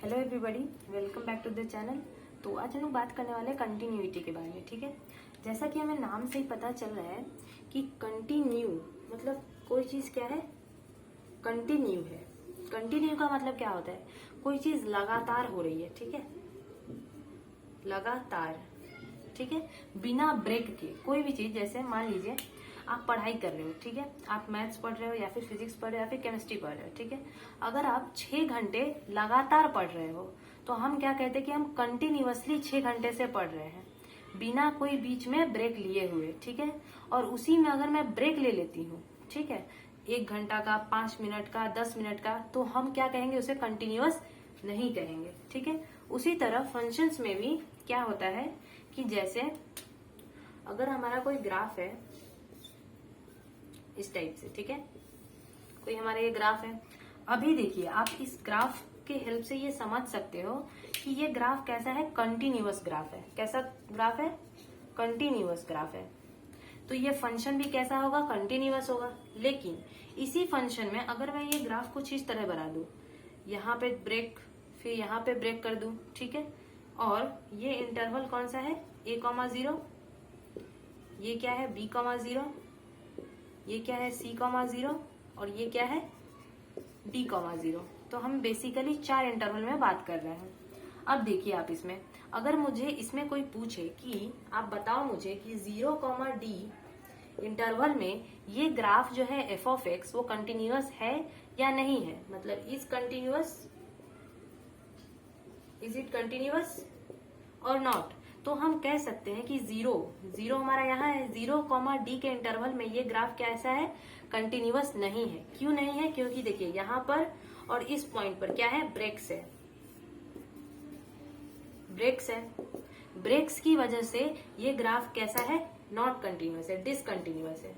Hello everybody, welcome back to the channel. तो आज हम लोग बात करने वाले हैं कंटिन्यूटी के बारे में। ठीक है, जैसा कि हमें नाम से ही पता चल रहा है कि कंटिन्यू मतलब कोई चीज क्या है, कंटिन्यू है। कंटिन्यू का मतलब क्या होता है, कोई चीज लगातार हो रही है। ठीक है, लगातार। ठीक है, बिना ब्रेक के कोई भी चीज। जैसे मान लीजिए आप पढ़ाई कर रहे हो, ठीक है, आप मैथ्स पढ़ रहे हो या फिर फिजिक्स पढ़ रहे हो या फिर केमिस्ट्री पढ़ रहे हो। ठीक है, अगर आप 6 घंटे लगातार पढ़ रहे हो तो हम क्या कहते हैं कि हम कंटिन्यूअसली 6 घंटे से पढ़ रहे हैं बिना कोई बीच में ब्रेक लिए हुए। ठीक है, और उसी में अगर मैं ब्रेक ले लेती हूँ, ठीक है, 1 घंटा का, 5 मिनट का, 10 मिनट का, तो हम क्या कहेंगे, उसे कंटिन्यूअस नहीं कहेंगे। ठीक है, उसी तरह फंक्शंस में भी क्या होता है कि जैसे अगर हमारा कोई ग्राफ है इस टाइप से, ठीक है, कोई हमारा ये ग्राफ है। अभी देखिए, आप इस ग्राफ के हेल्प से ये समझ सकते हो कि ये ग्राफ कैसा है, कंटिन्यूअस ग्राफ है। कैसा ग्राफ है, कंटिन्यूअस ग्राफ है। तो ये फंक्शन भी कैसा होगा, कंटिन्यूअस होगा। लेकिन इसी फंक्शन में अगर मैं ये ग्राफ कुछ इस तरह बना दूं, यहाँ पे ब्रेक, फिर यहाँ पे ब्रेक कर दूं, ठीक है, और ये इंटरवल कौन सा है, a,0, ये क्या है, b,0, ये क्या है, c,0, और ये क्या है, d,0। तो हम बेसिकली 4 इंटरवल में बात कर रहे हैं। अब देखिए आप इसमें, अगर मुझे इसमें कोई पूछे कि आप बताओ मुझे कि 0,d इंटरवल में ये ग्राफ जो है f ऑफ x वो कंटिन्यूअस है या नहीं है, मतलब इज इट कंटिन्यूअस और नॉट, तो हम कह सकते हैं कि 0 हमारा यहाँ है, 0,d के इंटरवल में ये ग्राफ कैसा है, कंटिन्यूअस नहीं है। क्यों नहीं है, क्योंकि देखिए यहाँ पर और इस पॉइंट पर क्या है, ब्रेक्स है। ब्रेक्स की वजह से ये ग्राफ कैसा है, नॉट कंटिन्यूअस है, डिसकंटिन्यूअस है।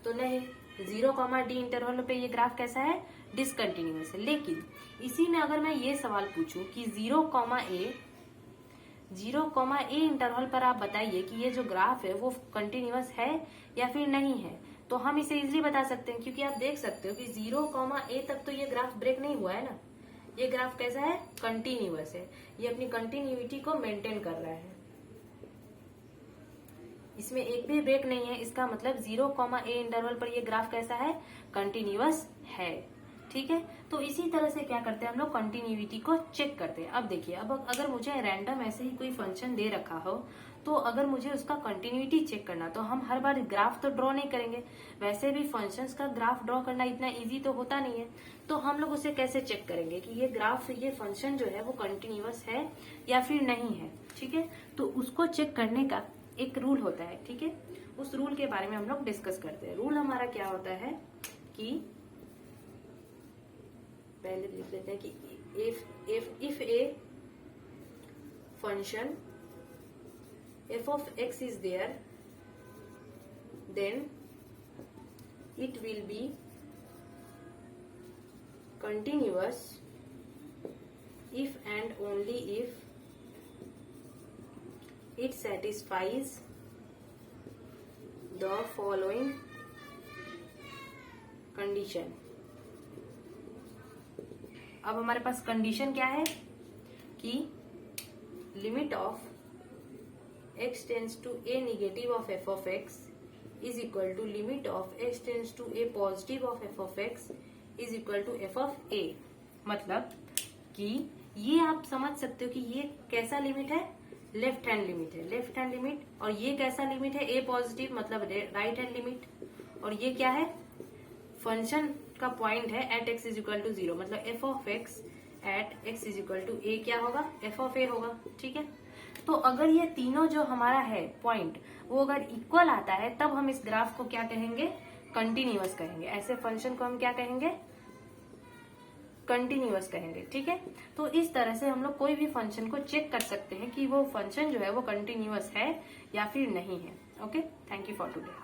तो नहीं, 0,d इंटरवल पे ये ग्राफ कैसा है, डिसकंटिन्यूअस है। लेकिन इसी में अगर मैं ये सवाल पूछूं कि 0,a इंटरवल पर आप बताइए कि ये जो ग्राफ है वो कंटिन्यूअस है या फिर नहीं है, तो हम इसे इजीली बता सकते हैं, क्योंकि आप देख सकते हो कि 0,a तक तो ये ग्राफ ब्रेक नहीं हुआ है ना। ये ग्राफ कैसा है, कंटिन्यूअस है, ये अपनी कंटिन्यूटी को मेंटेन कर रहा है, इसमें एक भी ब्रेक नहीं है। इसका मतलब 0,a इंटरवल पर ये ग्राफ कैसा है, कंटिन्यूअस है। ठीक है, तो इसी तरह से क्या करते हैं हम लोग, कंटिन्यूटी को चेक करते हैं। अब देखिए, अब अगर मुझे रैंडम ऐसे ही कोई फंक्शन दे रखा हो, तो अगर मुझे उसका कंटिन्यूटी चेक करना, तो हम हर बार ग्राफ तो ड्रॉ नहीं करेंगे। वैसे भी फंक्शंस का ग्राफ ड्रॉ करना इतना इजी तो होता नहीं है। तो हम लोग उसे कैसे चेक करेंगे कि ये ग्राफ, ये फंक्शन जो है वो कंटिन्यूअस है या फिर नहीं है। ठीक है, तो उसको चेक करने का एक रूल होता है। ठीक है, उस रूल के बारे में हम लोग डिस्कस करते हैं। रूल हमारा क्या होता है कि पहले लिख लेते हैं कि if a function f of x is there, then it will be continuous if and only if it satisfies the following condition। अब हमारे पास कंडीशन क्या है कि limit of x tends to a negative of f of x is equal to limit of x tends to a positive of f of x is equal to f of a। मतलब कि ये आप समझ सकते हो कि ये कैसा लिमिट है, लेफ्ट हैंड लिमिट है, लेफ्ट हैंड लिमिट। और ये कैसा लिमिट है, a पॉजिटिव मतलब राइट हैंड लिमिट। और ये क्या है, फंक्शन का पॉइंट है at x is equal to 0, मतलब f of x at x is equal to a क्या होगा, f ऑफ a होगा। ठीक है, तो अगर ये तीनों जो हमारा है पॉइंट वो अगर इक्वल आता है, तब हम इस ग्राफ को क्या कहेंगे, कंटिन्यूअस कहेंगे। ऐसे फंक्शन को हम क्या कहेंगे, कंटिन्यूअस कहेंगे। ठीक है, तो इस तरह से हम लोग कोई भी फंक्शन को चेक कर सकते हैं कि वो फंक्शन जो है वो कंटिन्यूअस है या फिर नहीं है। Okay, thank you for today.